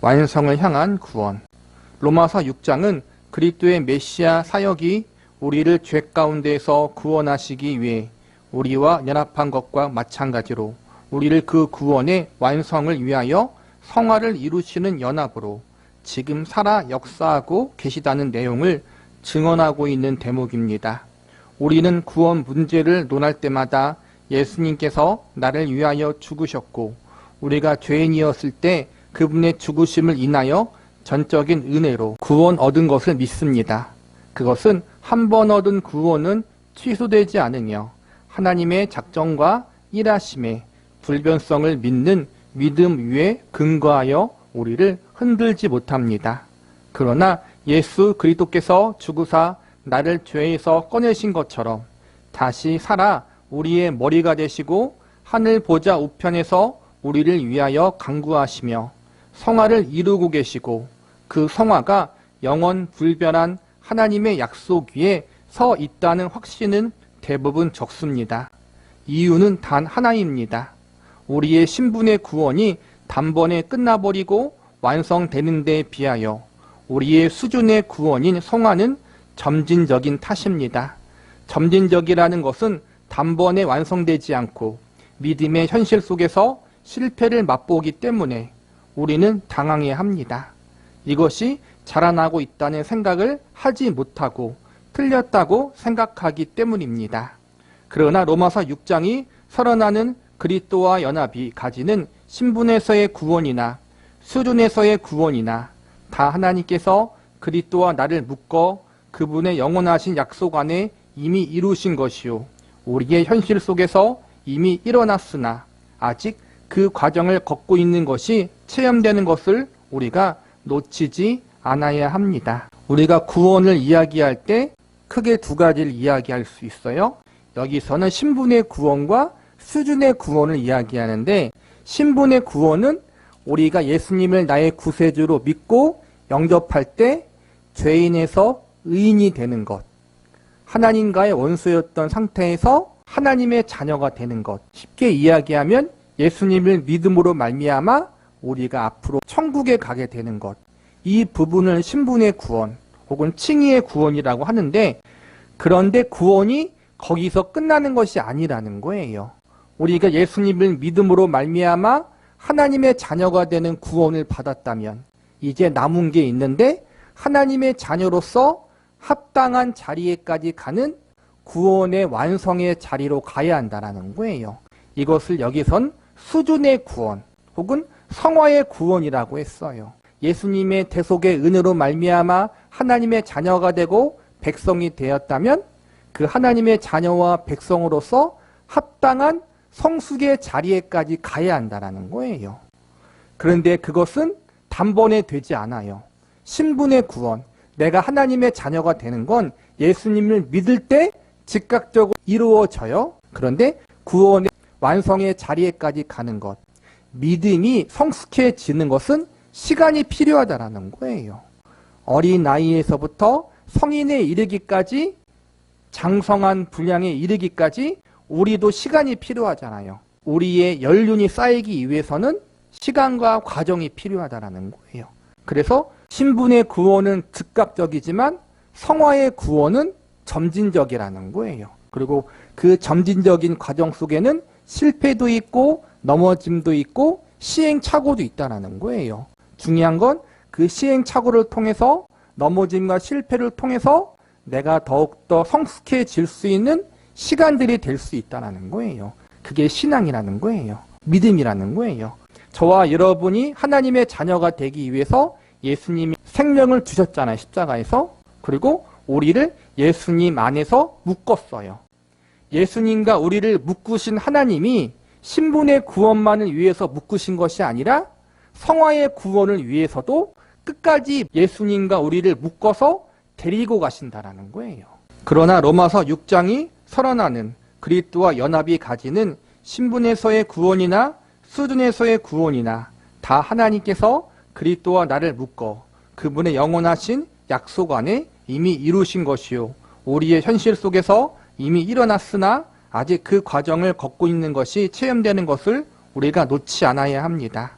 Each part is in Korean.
완성을 향한 구원. 로마서 6장은 그리스도의 메시아 사역이 우리를 죄 가운데에서 구원하시기 위해 우리와 연합한 것과 마찬가지로 우리를 그 구원의 완성을 위하여 성화를 이루시는 연합으로 지금 살아 역사하고 계시다는 내용을 증언하고 있는 대목입니다. 우리는 구원 문제를 논할 때마다 예수님께서 나를 위하여 죽으셨고 우리가 죄인이었을 때 그분의 죽으심을 인하여 전적인 은혜로 구원 얻은 것을 믿습니다. 그것은 한 번 얻은 구원은 취소되지 않으며 하나님의 작정과 일하심에 불변성을 믿는 믿음 위에 근거하여 우리를 흔들지 못합니다. 그러나 예수 그리스도께서 죽으사 나를 죄에서 꺼내신 것처럼 다시 살아 우리의 머리가 되시고 하늘 보좌 우편에서 우리를 위하여 간구하시며 성화를 이루고 계시고 그 성화가 영원 불변한 하나님의 약속 위에 서 있다는 확신은 대부분 적습니다. 이유는 단 하나입니다. 우리의 신분의 구원이 단번에 끝나버리고 완성되는 데 비하여 우리의 수준의 구원인 성화는 점진적인 탓입니다. 점진적이라는 것은 단번에 완성되지 않고 믿음의 현실 속에서 실패를 맛보기 때문에 우리는 당황해야 합니다. 이것이 자라나고 있다는 생각을 하지 못하고 틀렸다고 생각하기 때문입니다. 그러나 로마서 6장이 설언하는 그리스도와 연합이 가지는 신분에서의 구원이나 수준에서의 구원이나 다 하나님께서 그리스도와 나를 묶어 그분의 영원하신 약속 안에 이미 이루신 것이요 우리의 현실 속에서 이미 일어났으나 아직 그 과정을 걷고 있는 것이 체험되는 것을 우리가 놓치지 않아야 합니다. 우리가 구원을 이야기할 때 크게 두 가지를 이야기할 수 있어요. 여기서는 신분의 구원과 수준의 구원을 이야기하는데 신분의 구원은 우리가 예수님을 나의 구세주로 믿고 영접할 때 죄인에서 의인이 되는 것, 하나님과의 원수였던 상태에서 하나님의 자녀가 되는 것. 쉽게 이야기하면 예수님을 믿음으로 말미암아 우리가 앞으로 천국에 가게 되는 것. 이 부분을 신분의 구원 혹은 칭의의 구원이라고 하는데 그런데 구원이 거기서 끝나는 것이 아니라는 거예요. 우리가 예수님을 믿음으로 말미암아 하나님의 자녀가 되는 구원을 받았다면 이제 남은 게 있는데 하나님의 자녀로서 합당한 자리에까지 가는 구원의 완성의 자리로 가야 한다는 거예요. 이것을 여기선 수준의 구원 혹은 성화의 구원이라고 했어요. 예수님의 대속의 은혜로 말미암아 하나님의 자녀가 되고 백성이 되었다면 그 하나님의 자녀와 백성으로서 합당한 성숙의 자리에까지 가야 한다는 거예요. 그런데 그것은 단번에 되지 않아요. 신분의 구원, 내가 하나님의 자녀가 되는 건 예수님을 믿을 때 즉각적으로 이루어져요. 그런데 구원의 완성의 자리에까지 가는 것, 믿음이 성숙해지는 것은 시간이 필요하다는 거예요. 어린 나이에서부터 성인에 이르기까지 장성한 분량에 이르기까지 우리도 시간이 필요하잖아요. 우리의 연륜이 쌓이기 위해서는 시간과 과정이 필요하다는 거예요. 그래서 신분의 구원은 즉각적이지만 성화의 구원은 점진적이라는 거예요. 그리고 그 점진적인 과정 속에는 실패도 있고 넘어짐도 있고 시행착오도 있다는 거예요. 중요한 건 그 시행착오를 통해서 넘어짐과 실패를 통해서 내가 더욱더 성숙해질 수 있는 시간들이 될 수 있다는 거예요. 그게 신앙이라는 거예요. 믿음이라는 거예요. 저와 여러분이 하나님의 자녀가 되기 위해서 예수님이 생명을 주셨잖아요. 십자가에서. 그리고 우리를 예수님 안에서 묶었어요. 예수님과 우리를 묶으신 하나님이 신분의 구원만을 위해서 묶으신 것이 아니라 성화의 구원을 위해서도 끝까지 예수님과 우리를 묶어서 데리고 가신다는 거예요. 그러나 로마서 6장이 설언하는 그리스도와 연합이 가지는 신분에서의 구원이나 수준에서의 구원이나 다 하나님께서 그리스도와 나를 묶어 그분의 영원하신 약속 안에 이미 이루신 것이요 우리의 현실 속에서 이미 일어났으나 아직 그 과정을 걷고 있는 것이 체험되는 것을 우리가 놓지 않아야 합니다.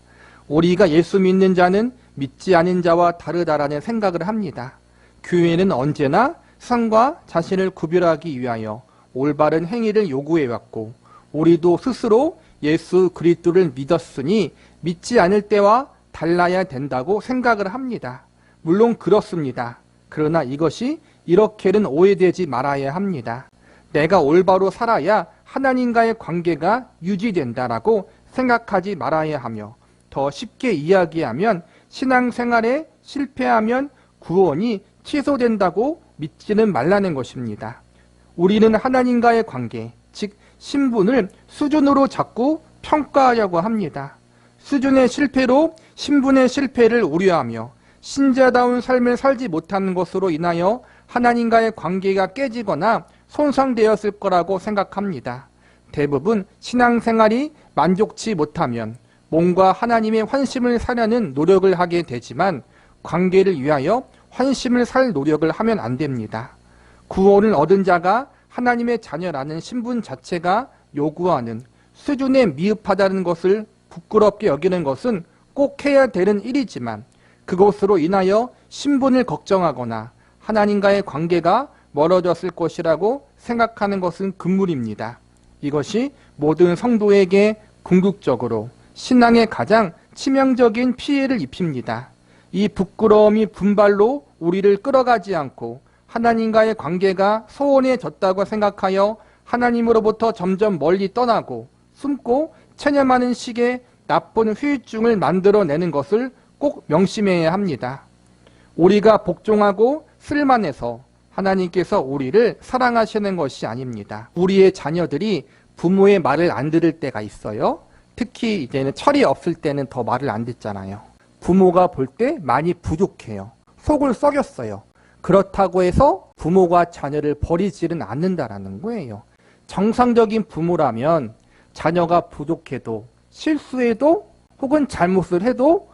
우리가 예수 믿는 자는 믿지 않은 자와 다르다라는 생각을 합니다. 교회는 언제나 세상과 자신을 구별하기 위하여 올바른 행위를 요구해왔고 우리도 스스로 예수 그리스도를 믿었으니 믿지 않을 때와 달라야 된다고 생각을 합니다. 물론 그렇습니다. 그러나 이것이 이렇게는 오해되지 말아야 합니다. 내가 올바로 살아야 하나님과의 관계가 유지된다라고 생각하지 말아야 하며 더 쉽게 이야기하면 신앙생활에 실패하면 구원이 취소된다고 믿지는 말라는 것입니다. 우리는 하나님과의 관계, 즉 신분을 수준으로 자꾸 평가하려고 합니다. 수준의 실패로 신분의 실패를 우려하며 신자다운 삶을 살지 못하는 것으로 인하여 하나님과의 관계가 깨지거나 손상되었을 거라고 생각합니다. 대부분 신앙생활이 만족치 못하면 몸과 하나님의 환심을 사려는 노력을 하게 되지만 관계를 위하여 환심을 살 노력을 하면 안 됩니다. 구원을 얻은 자가 하나님의 자녀라는 신분 자체가 요구하는 수준에 미흡하다는 것을 부끄럽게 여기는 것은 꼭 해야 되는 일이지만 그것으로 인하여 신분을 걱정하거나 하나님과의 관계가 멀어졌을 것이라고 생각하는 것은 금물입니다. 이것이 모든 성도에게 궁극적으로 신앙에 가장 치명적인 피해를 입힙니다. 이 부끄러움이 분발로 우리를 끌어가지 않고 하나님과의 관계가 소원해졌다고 생각하여 하나님으로부터 점점 멀리 떠나고 숨고 체념하는 식의 나쁜 후유증을 만들어내는 것을 꼭 명심해야 합니다. 우리가 복종하고 쓸만해서 하나님께서 우리를 사랑하시는 것이 아닙니다. 우리의 자녀들이 부모의 말을 안 들을 때가 있어요. 특히 이제는 철이 없을 때는 더 말을 안 듣잖아요. 부모가 볼 때 많이 부족해요. 속을 썩였어요. 그렇다고 해서 부모가 자녀를 버리지는 않는다라는 거예요. 정상적인 부모라면 자녀가 부족해도 실수해도 혹은 잘못을 해도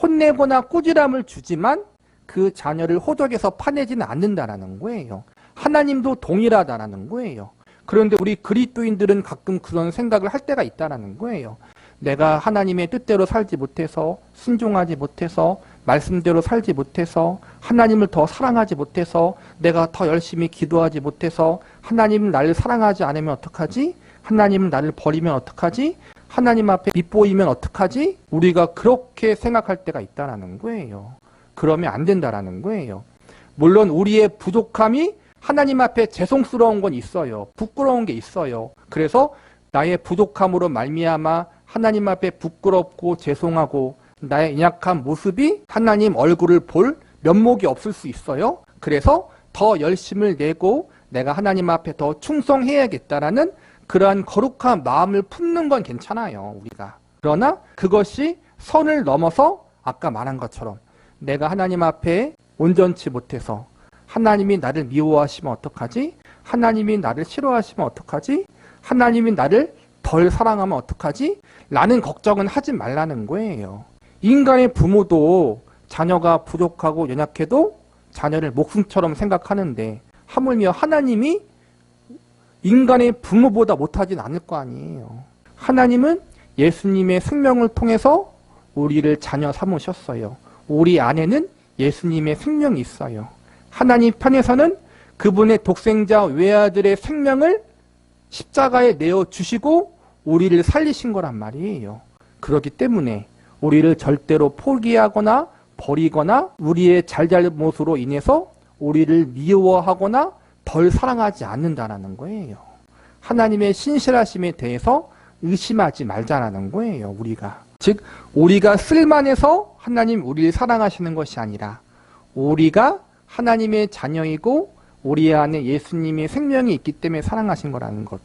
혼내거나 꾸지람을 주지만 그 자녀를 호적에서 파내지는 않는다라는 거예요. 하나님도 동일하다라는 거예요. 그런데 우리 그리스도인들은 가끔 그런 생각을 할 때가 있다라는 거예요. 내가 하나님의 뜻대로 살지 못해서 순종하지 못해서 말씀대로 살지 못해서 하나님을 더 사랑하지 못해서 내가 더 열심히 기도하지 못해서 하나님은 나를 사랑하지 않으면 어떡하지? 하나님은 나를 버리면 어떡하지? 하나님 앞에 밉보이면 어떡하지? 우리가 그렇게 생각할 때가 있다는 거예요. 그러면 안 된다라는 거예요. 물론 우리의 부족함이 하나님 앞에 죄송스러운 건 있어요. 부끄러운 게 있어요. 그래서 나의 부족함으로 말미암아 하나님 앞에 부끄럽고 죄송하고 나의 연약한 모습이 하나님 얼굴을 볼 면목이 없을 수 있어요. 그래서 더 열심을 내고 내가 하나님 앞에 더 충성해야겠다라는 그러한 거룩한 마음을 품는 건 괜찮아요, 우리가. 그러나 그것이 선을 넘어서 아까 말한 것처럼 내가 하나님 앞에 온전치 못해서 하나님이 나를 미워하시면 어떡하지? 하나님이 나를 싫어하시면 어떡하지? 하나님이 나를 덜 사랑하면 어떡하지? 라는 걱정은 하지 말라는 거예요. 인간의 부모도 자녀가 부족하고 연약해도 자녀를 목숨처럼 생각하는데 하물며 하나님이 인간의 부모보다 못하진 않을 거 아니에요. 하나님은 예수님의 생명을 통해서 우리를 자녀 삼으셨어요. 우리 안에는 예수님의 생명이 있어요. 하나님 편에서는 그분의 독생자 외아들의 생명을 십자가에 내어주시고 우리를 살리신 거란 말이에요. 그렇기 때문에 우리를 절대로 포기하거나 버리거나 우리의 잘잘못으로 인해서 우리를 미워하거나 덜 사랑하지 않는다는 거예요. 하나님의 신실하심에 대해서 의심하지 말자라는 거예요, 우리가. 즉, 우리가 쓸만해서 하나님 우리를 사랑하시는 것이 아니라 우리가 하나님의 자녀이고 우리 안에 예수님의 생명이 있기 때문에 사랑하신 거라는 것.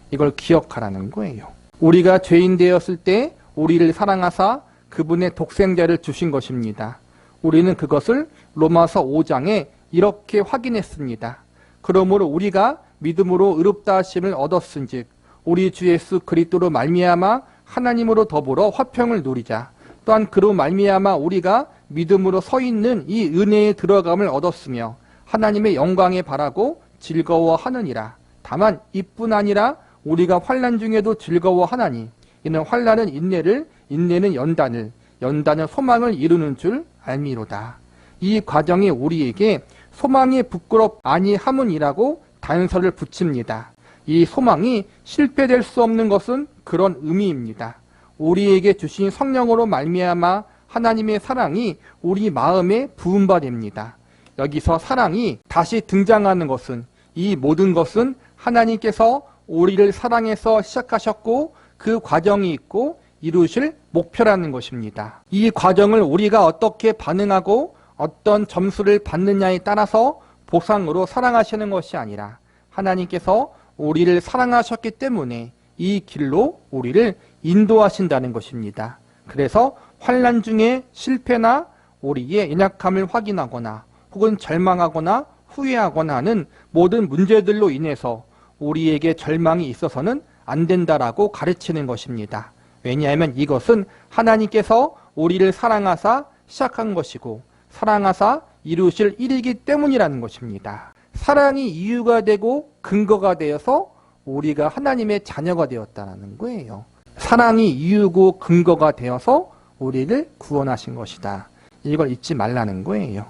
이걸 기억하라는 거예요. 우리가 죄인 되었을 때 우리를 사랑하사 그분의 독생자를 주신 것입니다. 우리는 그것을 로마서 5장에 이렇게 확인했습니다. 그러므로 우리가 믿음으로 의롭다 하심을 얻었은즉 우리 주 예수 그리스도로 말미암아 하나님으로 더불어 화평을 누리자. 또한 그로 말미암아 우리가 믿음으로 서 있는 이 은혜에 들어감을 얻었으며 하나님의 영광에 바라고 즐거워하느니라. 다만 이뿐 아니라 우리가 환난 중에도 즐거워하나니 이는 환난은 인내를, 인내는 연단을, 연단은 소망을 이루는 줄 알미로다. 이 과정이 우리에게 소망이 부끄럽 아니함은이라고 단서를 붙입니다. 이 소망이 실패될 수 없는 것은 그런 의미입니다. 우리에게 주신 성령으로 말미암아 하나님의 사랑이 우리 마음에 부음바 됩니다. 여기서 사랑이 다시 등장하는 것은, 이 모든 것은 하나님께서 우리를 사랑해서 시작하셨고 그 과정이 있고 이루실 목표라는 것입니다. 이 과정을 우리가 어떻게 반응하고 어떤 점수를 받느냐에 따라서 보상으로 사랑하시는 것이 아니라 하나님께서 우리를 사랑하셨기 때문에 이 길로 우리를 인도하신다는 것입니다. 그래서 환난 중에 실패나 우리의 연약함을 확인하거나 혹은 절망하거나 후회하거나 하는 모든 문제들로 인해서 우리에게 절망이 있어서는 안 된다라고 가르치는 것입니다. 왜냐하면 이것은 하나님께서 우리를 사랑하사 시작한 것이고 사랑하사 이루실 일이기 때문이라는 것입니다. 사랑이 이유가 되고 근거가 되어서 우리가 하나님의 자녀가 되었다는 거예요. 사랑이 이유고 근거가 되어서 우리를 구원하신 것이다. 이걸 잊지 말라는 거예요.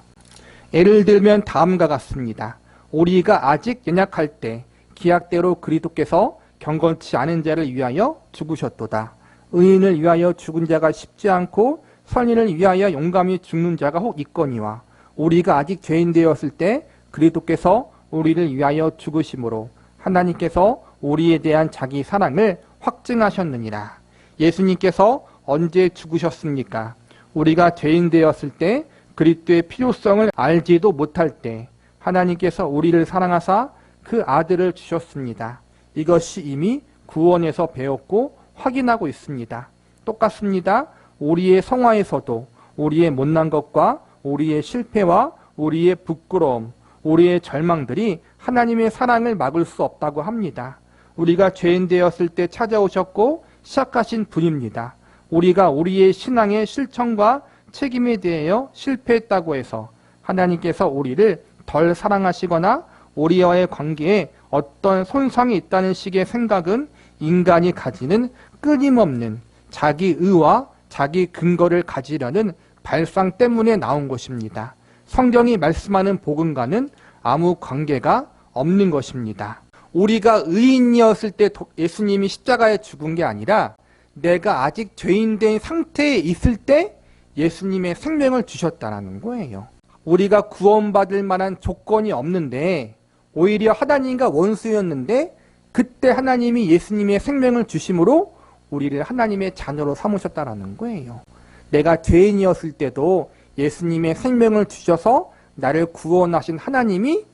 예를 들면 다음과 같습니다. 우리가 아직 연약할 때 기약대로 그리스도께서 경건치 않은 자를 위하여 죽으셨도다. 의인을 위하여 죽은 자가 쉽지 않고 선인을 위하여 용감히 죽는 자가 혹 있거니와 우리가 아직 죄인 되었을 때 그리스도께서 우리를 위하여 죽으심으로 하나님께서 우리에 대한 자기 사랑을 확증하셨느니라. 예수님께서 언제 죽으셨습니까? 우리가 죄인 되었을 때 그리스도의 필요성을 알지도 못할 때 하나님께서 우리를 사랑하사 그 아들을 주셨습니다. 이것이 이미 구원에서 배웠고 확인하고 있습니다. 똑같습니다. 우리의 성화에서도 우리의 못난 것과 우리의 실패와 우리의 부끄러움, 우리의 절망들이 하나님의 사랑을 막을 수 없다고 합니다. 우리가 죄인 되었을 때 찾아오셨고 시작하신 분입니다. 우리가 우리의 신앙의 실천과 책임에 대하여 실패했다고 해서 하나님께서 우리를 덜 사랑하시거나 우리와의 관계에 어떤 손상이 있다는 식의 생각은 인간이 가지는 끊임없는 자기 의와 자기 근거를 가지려는 발상 때문에 나온 것입니다. 성경이 말씀하는 복음과는 아무 관계가 없는 것입니다. 우리가 의인이었을 때 예수님이 십자가에 죽은 게 아니라 내가 아직 죄인된 상태에 있을 때 예수님의 생명을 주셨다는 거예요. 우리가 구원받을 만한 조건이 없는데 오히려 하나님과 원수였는데 그때 하나님이 예수님의 생명을 주심으로 우리를 하나님의 자녀로 삼으셨다는 거예요. 내가 죄인이었을 때도 예수님의 생명을 주셔서 나를 구원하신 하나님이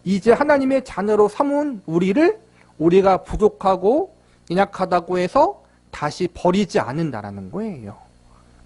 이제 하나님의 자녀로 삼은 우리가 부족하고 연약하다고 해서 다시 버리지 않는다는 거예요.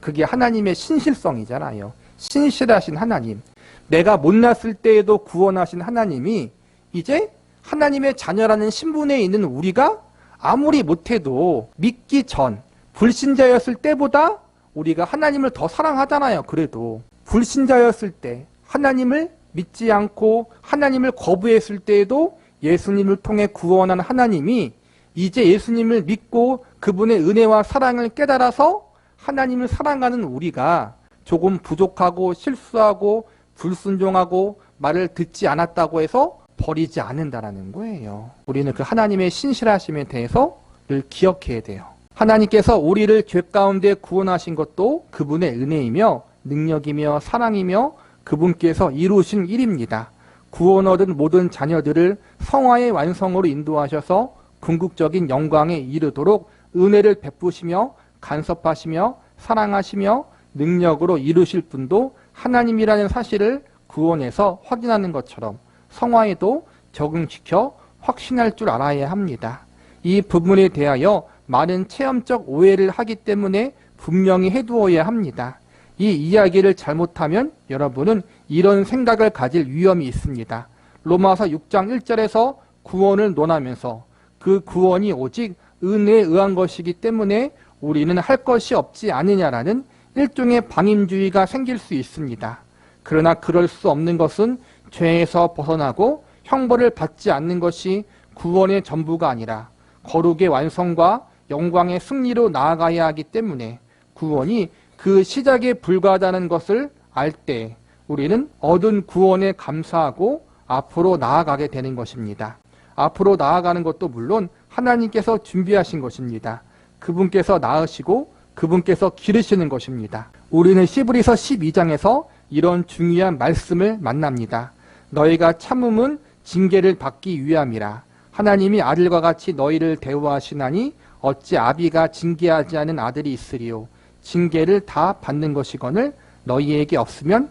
그게 하나님의 신실성이잖아요. 신실하신 하나님. 내가 못났을 때에도 구원하신 하나님이 이제 하나님의 자녀라는 신분에 있는 우리가 아무리 못해도 믿기 전 불신자였을 때보다 우리가 하나님을 더 사랑하잖아요. 그래도 불신자였을 때 하나님을 믿지 않고 하나님을 거부했을 때에도 예수님을 통해 구원한 하나님이 이제 예수님을 믿고 그분의 은혜와 사랑을 깨달아서 하나님을 사랑하는 우리가 조금 부족하고 실수하고 불순종하고 말을 듣지 않았다고 해서 버리지 않는다라는 거예요. 우리는 그 하나님의 신실하심에 대해서 늘 기억해야 돼요. 하나님께서 우리를 죄 가운데 구원하신 것도 그분의 은혜이며 능력이며 사랑이며 그분께서 이루신 일입니다. 구원 얻은 모든 자녀들을 성화의 완성으로 인도하셔서 궁극적인 영광에 이르도록 은혜를 베푸시며 간섭하시며 사랑하시며 능력으로 이루실 분도 하나님이라는 사실을 구원에서 확인하는 것처럼 성화에도 적응시켜 확신할 줄 알아야 합니다. 이 부분에 대하여 많은 체험적 오해를 하기 때문에 분명히 해두어야 합니다. 이 이야기를 잘못하면 여러분은 이런 생각을 가질 위험이 있습니다. 로마서 6장 1절에서 구원을 논하면서 그 구원이 오직 은혜에 의한 것이기 때문에 우리는 할 것이 없지 않느냐라는 일종의 방임주의가 생길 수 있습니다. 그러나 그럴 수 없는 것은 죄에서 벗어나고 형벌을 받지 않는 것이 구원의 전부가 아니라 거룩의 완성과 영광의 승리로 나아가야 하기 때문에 구원이 그 시작에 불과하다는 것을 알 때 우리는 얻은 구원에 감사하고 앞으로 나아가게 되는 것입니다. 앞으로 나아가는 것도 물론 하나님께서 준비하신 것입니다. 그분께서 낳으시고 그분께서 기르시는 것입니다. 우리는 히브리서 12장에서 이런 중요한 말씀을 만납니다. 너희가 참음은 징계를 받기 위함이라. 하나님이 아들과 같이 너희를 대우하시나니 어찌 아비가 징계하지 않은 아들이 있으리요. 징계를 다 받는 것이거늘 너희에게 없으면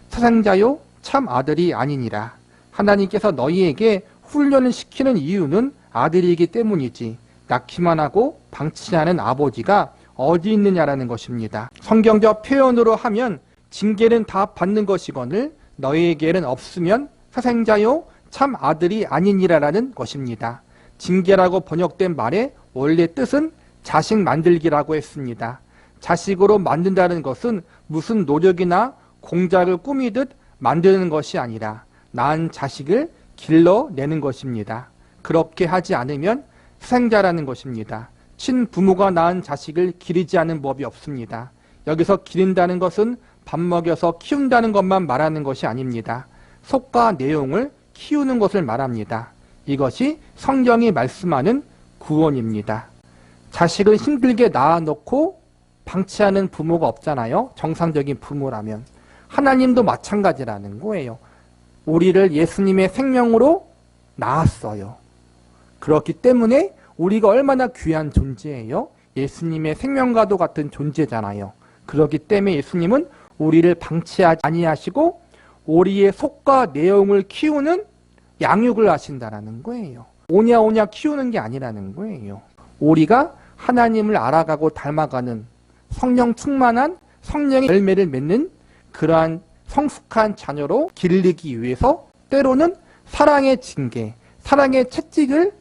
사상자요 참 아들이 아니니라. 하나님께서 너희에게 훈련을 시키는 이유는 아들이기 때문이지 낳기만 하고 방치하는 아버지가 어디 있느냐라는 것입니다. 성경적 표현으로 하면 징계는 다 받는 것이거늘 너희에게는 없으면 사생자요 참 아들이 아니니라라는 것입니다. 징계라고 번역된 말의 원래 뜻은 자식 만들기라고 했습니다. 자식으로 만든다는 것은 무슨 노력이나 공작을 꾸미듯 만드는 것이 아니라 낳은 자식을 길러내는 것입니다. 그렇게 하지 않으면 사생자라는 것입니다. 친부모가 낳은 자식을 기르지 않은 법이 없습니다. 여기서 기른다는 것은 밥 먹여서 키운다는 것만 말하는 것이 아닙니다. 속과 내용을 키우는 것을 말합니다. 이것이 성경이 말씀하는 구원입니다. 자식을 힘들게 낳아놓고 방치하는 부모가 없잖아요. 정상적인 부모라면. 하나님도 마찬가지라는 거예요. 우리를 예수님의 생명으로 낳았어요. 그렇기 때문에 우리가 얼마나 귀한 존재예요. 예수님의 생명과도 같은 존재잖아요. 그렇기 때문에 예수님은 우리를 방치하지 아니하시고 우리의 속과 내용을 키우는 양육을 하신다라는 거예요. 오냐오냐 키우는 게 아니라는 거예요. 우리가 하나님을 알아가고 닮아가는 성령 충만한 성령의 열매를 맺는 그러한 성숙한 자녀로 기르기 위해서 때로는 사랑의 징계, 사랑의 채찍을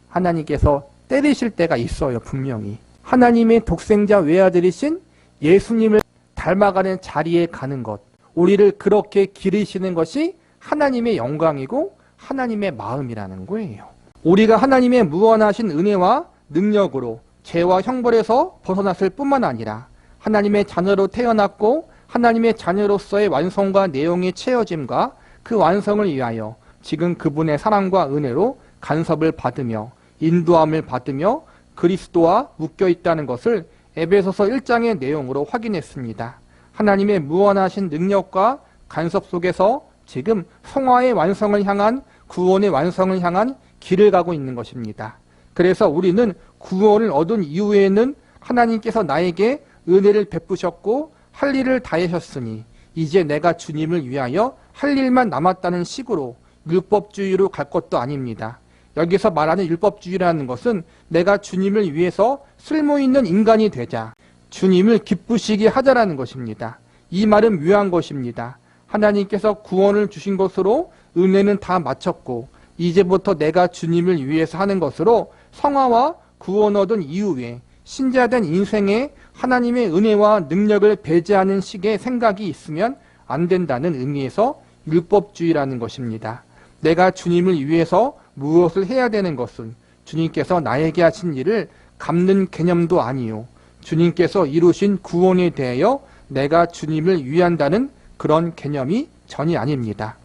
하나님께서 때리실 때가 있어요. 분명히. 하나님의 독생자 외아들이신 예수님을 닮아가는 자리에 가는 것, 우리를 그렇게 기르시는 것이 하나님의 영광이고 하나님의 마음이라는 거예요. 우리가 하나님의 무한하신 은혜와 능력으로 죄와 형벌에서 벗어났을 뿐만 아니라 하나님의 자녀로 태어났고 하나님의 자녀로서의 완성과 내용이 채워짐과 그 완성을 위하여 지금 그분의 사랑과 은혜로 간섭을 받으며 인도함을 받으며 그리스도와 묶여 있다는 것을 에베소서 1장의 내용으로 확인했습니다. 하나님의 무한하신 능력과 간섭 속에서 지금 성화의 완성을 향한 구원의 완성을 향한 길을 가고 있는 것입니다. 그래서 우리는 구원을 얻은 이후에는 하나님께서 나에게 은혜를 베푸셨고 할 일을 다하셨으니 이제 내가 주님을 위하여 할 일만 남았다는 식으로 율법주의로 갈 것도 아닙니다. 여기서 말하는 율법주의라는 것은 내가 주님을 위해서 쓸모있는 인간이 되자, 주님을 기쁘시게 하자라는 것입니다. 이 말은 묘한 것입니다. 하나님께서 구원을 주신 것으로 은혜는 다 마쳤고 이제부터 내가 주님을 위해서 하는 것으로 성화와 구원 얻은 이후에 신자된 인생에 하나님의 은혜와 능력을 배제하는 식의 생각이 있으면 안 된다는 의미에서 율법주의라는 것입니다. 내가 주님을 위해서 무엇을 해야 되는 것은 주님께서 나에게 하신 일을 갚는 개념도 아니요. 주님께서 이루신 구원에 대하여 내가 주님을 위한다는 그런 개념이 전혀 아닙니다.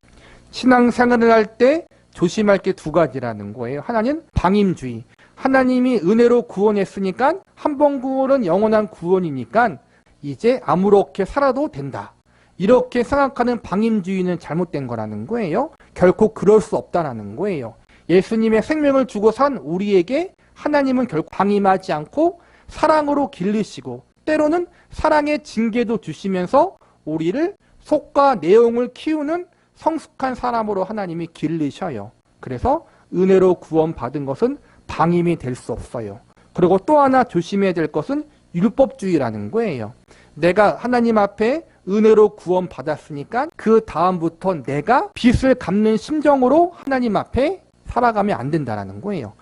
신앙생활을 할 때 조심할 게 두 가지라는 거예요. 하나는 방임주의. 하나님이 은혜로 구원했으니까 한 번 구원은 영원한 구원이니까 이제 아무렇게 살아도 된다. 이렇게 생각하는 방임주의는 잘못된 거라는 거예요. 결코 그럴 수 없다는 거예요. 예수님의 생명을 주고 산 우리에게 하나님은 결코 방임하지 않고 사랑으로 기르시고 때로는 사랑의 징계도 주시면서 우리를 속과 내용을 키우는 성숙한 사람으로 하나님이 기르셔요. 그래서 은혜로 구원받은 것은 방임이 될 수 없어요. 그리고 또 하나 조심해야 될 것은 율법주의라는 거예요. 내가 하나님 앞에 은혜로 구원받았으니까 그 다음부터 내가 빚을 갚는 심정으로 하나님 앞에 살아가면 안 된다는 거예요.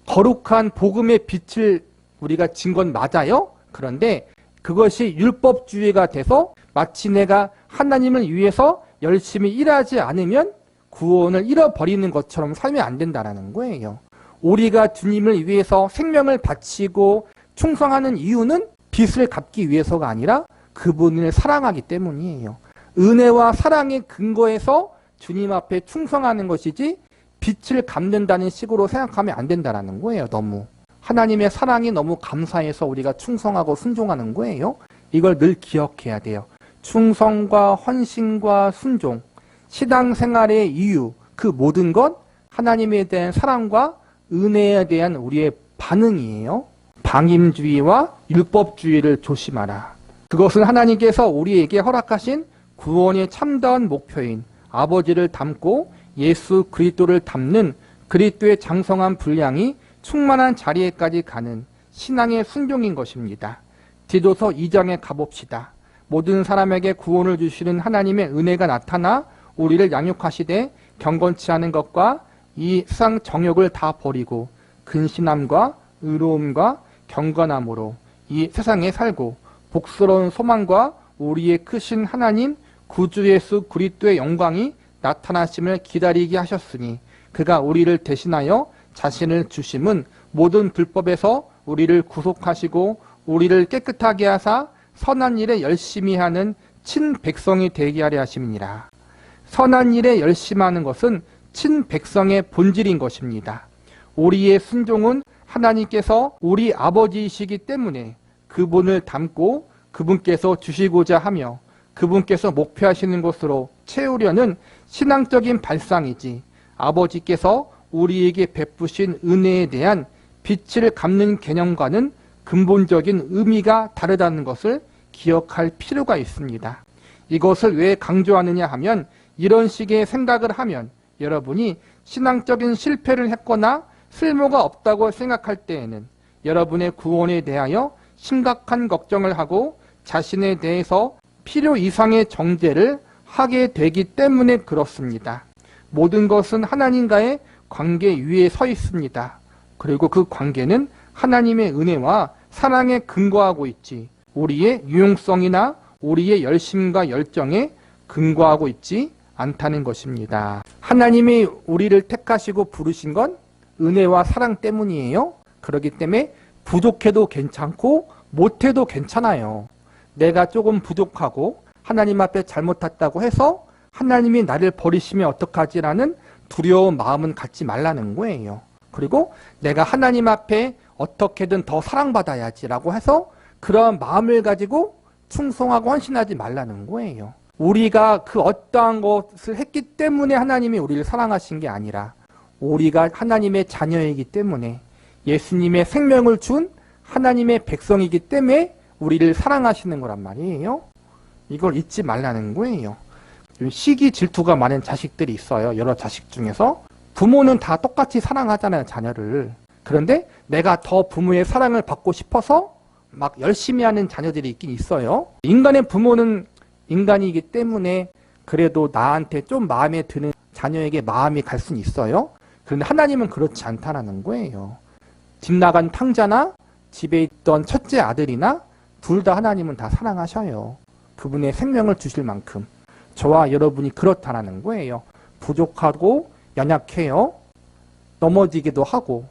거룩한 복음의 빛을 우리가 진 건 맞아요. 그런데 그것이 율법주의가 돼서 마치 내가 하나님을 위해서 열심히 일하지 않으면 구원을 잃어버리는 것처럼 살면 안 된다는 거예요. 우리가 주님을 위해서 생명을 바치고 충성하는 이유는 빚을 갚기 위해서가 아니라 그분을 사랑하기 때문이에요. 은혜와 사랑의 근거에서 주님 앞에 충성하는 것이지 빛을 갚는다는 식으로 생각하면 안 된다는 거예요. 너무. 하나님의 사랑이 너무 감사해서 우리가 충성하고 순종하는 거예요. 이걸 늘 기억해야 돼요. 충성과 헌신과 순종, 신앙생활의 이유, 그 모든 것 하나님에 대한 사랑과 은혜에 대한 우리의 반응이에요. 방임주의와 율법주의를 조심하라. 그것은 하나님께서 우리에게 허락하신 구원의 참다운 목표인 아버지를 닮고 예수 그리스도를 닮는 그리스도의 장성한 분량이 충만한 자리에까지 가는 신앙의 순종인 것입니다. 디도서 2장에 가봅시다. 모든 사람에게 구원을 주시는 하나님의 은혜가 나타나 우리를 양육하시되 경건치 않은 것과 이 세상 정욕을 다 버리고 근신함과 의로움과 경건함으로 이 세상에 살고 복스러운 소망과 우리의 크신 하나님 구주 예수 그리스도의 영광이 나타나심을 기다리게 하셨으니 그가 우리를 대신하여 자신을 주심은 모든 불법에서 우리를 구속하시고 우리를 깨끗하게 하사 선한 일에 열심히 하는 친백성이 되게 하려 하심이니라. 선한 일에 열심하는 것은 친백성의 본질인 것입니다. 우리의 순종은 하나님께서 우리 아버지이시기 때문에 그분을 닮고 그분께서 주시고자 하며 그분께서 목표하시는 것으로 채우려는 신앙적인 발상이지 아버지께서 우리에게 베푸신 은혜에 대한 빛을 갚는 개념과는 근본적인 의미가 다르다는 것을 기억할 필요가 있습니다. 이것을 왜 강조하느냐 하면 이런 식의 생각을 하면 여러분이 신앙적인 실패를 했거나 쓸모가 없다고 생각할 때에는 여러분의 구원에 대하여 심각한 걱정을 하고 자신에 대해서 필요 이상의 정죄를 하게 되기 때문에 그렇습니다. 모든 것은 하나님과의 관계 위에 서 있습니다. 그리고 그 관계는 하나님의 은혜와 사랑에 근거하고 있지 우리의 유용성이나 우리의 열심과 열정에 근거하고 있지 않다는 것입니다. 하나님이 우리를 택하시고 부르신 건 은혜와 사랑 때문이에요. 그렇기 때문에 부족해도 괜찮고 못해도 괜찮아요. 내가 조금 부족하고 하나님 앞에 잘못했다고 해서 하나님이 나를 버리시면 어떡하지라는 두려운 마음은 갖지 말라는 거예요. 그리고 내가 하나님 앞에 어떻게든 더 사랑받아야지라고 해서 그런 마음을 가지고 충성하고 헌신하지 말라는 거예요. 우리가 그 어떠한 것을 했기 때문에 하나님이 우리를 사랑하신 게 아니라 우리가 하나님의 자녀이기 때문에 예수님의 생명을 준 하나님의 백성이기 때문에 우리를 사랑하시는 거란 말이에요. 이걸 잊지 말라는 거예요. 시기 질투가 많은 자식들이 있어요. 여러 자식 중에서. 부모는 다 똑같이 사랑하잖아요, 자녀를. 그런데 내가 더 부모의 사랑을 받고 싶어서 막 열심히 하는 자녀들이 있긴 있어요. 인간의 부모는 인간이기 때문에 그래도 나한테 좀 마음에 드는 자녀에게 마음이 갈 수는 있어요. 그런데 하나님은 그렇지 않다는 거예요. 집 나간 탕자나 집에 있던 첫째 아들이나 둘 다 하나님은 다 사랑하셔요. 그분의 생명을 주실 만큼. 저와 여러분이 그렇다는 거예요. 부족하고 연약해요. 넘어지기도 하고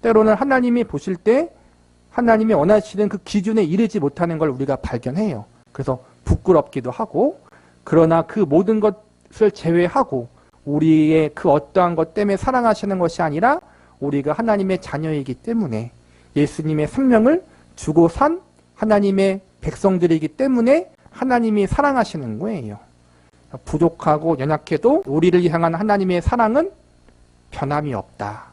때로는 하나님이 보실 때 하나님이 원하시는 그 기준에 이르지 못하는 걸 우리가 발견해요. 그래서 부끄럽기도 하고 그러나 그 모든 것을 제외하고 우리의 그 어떠한 것 때문에 사랑하시는 것이 아니라 우리가 하나님의 자녀이기 때문에 예수님의 생명을 주고 산 하나님의 백성들이기 때문에 하나님이 사랑하시는 거예요. 부족하고 연약해도 우리를 향한 하나님의 사랑은 변함이 없다.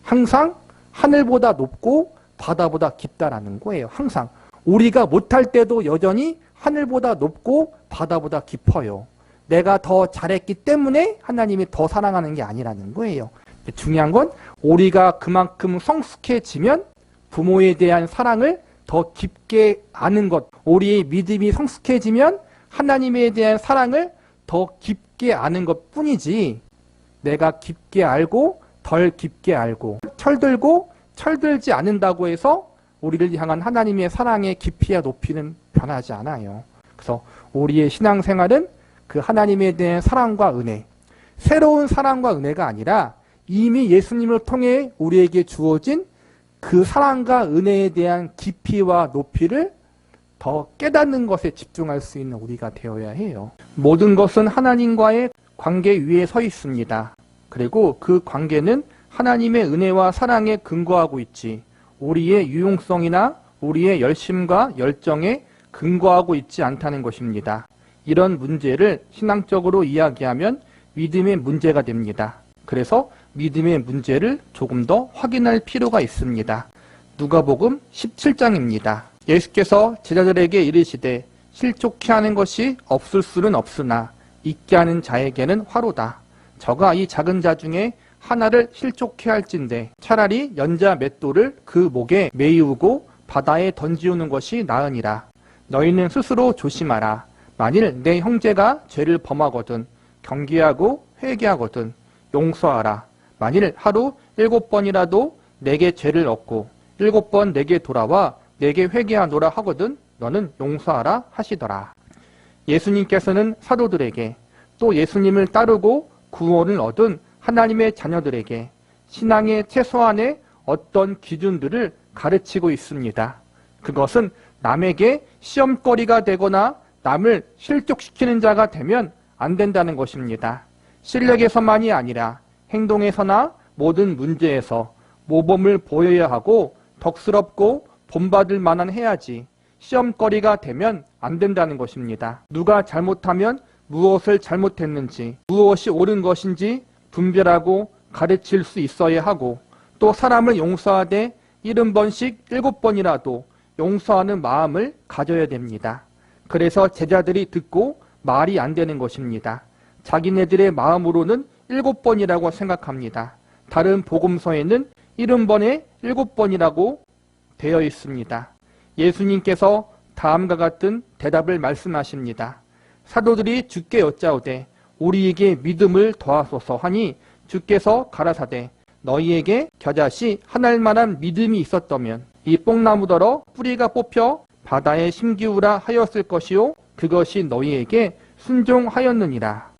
항상 하늘보다 높고 바다보다 깊다라는 거예요. 항상. 우리가 못할 때도 여전히 하늘보다 높고 바다보다 깊어요. 내가 더 잘했기 때문에 하나님이 더 사랑하는 게 아니라는 거예요. 중요한 건 우리가 그만큼 성숙해지면 부모에 대한 사랑을 더 깊게 아는 것, 우리의 믿음이 성숙해지면 하나님에 대한 사랑을 더 깊게 아는 것 뿐이지 내가 깊게 알고 덜 깊게 알고 철들고 철들지 않는다고 해서 우리를 향한 하나님의 사랑의 깊이와 높이는 변하지 않아요. 그래서 우리의 신앙생활은 그 하나님에 대한 사랑과 은혜, 새로운 사랑과 은혜가 아니라 이미 예수님을 통해 우리에게 주어진 그 사랑과 은혜에 대한 깊이와 높이를 더 깨닫는 것에 집중할 수 있는 우리가 되어야 해요. 모든 것은 하나님과의 관계 위에 서 있습니다. 그리고 그 관계는 하나님의 은혜와 사랑에 근거하고 있지 우리의 유용성이나 우리의 열심과 열정에 근거하고 있지 않다는 것입니다. 이런 문제를 신앙적으로 이야기하면 믿음의 문제가 됩니다. 그래서 믿음의 문제를 조금 더 확인할 필요가 있습니다. 누가복음 17장입니다. 예수께서 제자들에게 이르시되 실족케 하는 것이 없을 수는 없으나 있게 하는 자에게는 화로다. 저가 이 작은 자 중에 하나를 실족케 할진대 차라리 연자 맷돌을 그 목에 매이우고 바다에 던지우는 것이 나으니라. 너희는 스스로 조심하라. 만일 내 형제가 죄를 범하거든 경계하고 회개하거든 용서하라. 만일 하루 7번이라도 내게 죄를 얻고 7번 내게 돌아와 내게 회개하노라 하거든 너는 용서하라 하시더라. 예수님께서는 사도들에게 또 예수님을 따르고 구원을 얻은 하나님의 자녀들에게 신앙의 최소한의 어떤 기준들을 가르치고 있습니다. 그것은 남에게 시험거리가 되거나 남을 실족시키는 자가 되면 안 된다는 것입니다. 실력에서만이 아니라 행동에서나 모든 문제에서 모범을 보여야 하고 덕스럽고 본받을 만한 해야지 시험거리가 되면 안 된다는 것입니다. 누가 잘못하면 무엇을 잘못했는지 무엇이 옳은 것인지 분별하고 가르칠 수 있어야 하고 또 사람을 용서하되 70번씩 7번이라도 용서하는 마음을 가져야 됩니다. 그래서 제자들이 듣고 말이 안 되는 것입니다. 자기네들의 마음으로는 7번이라고 생각합니다. 다른 복음서에는 70번에 7번이라고 되어 있습니다. 예수님께서 다음과 같은 대답을 말씀하십니다. 사도들이 주께 여짜오되 우리에게 믿음을 더하소서 하니 주께서 가라사대 너희에게 겨자씨 한 알만한 믿음이 있었다면 이 뽕나무더러 뿌리가 뽑혀 바다에 심기우라 하였을 것이요 그것이 너희에게 순종하였느니라.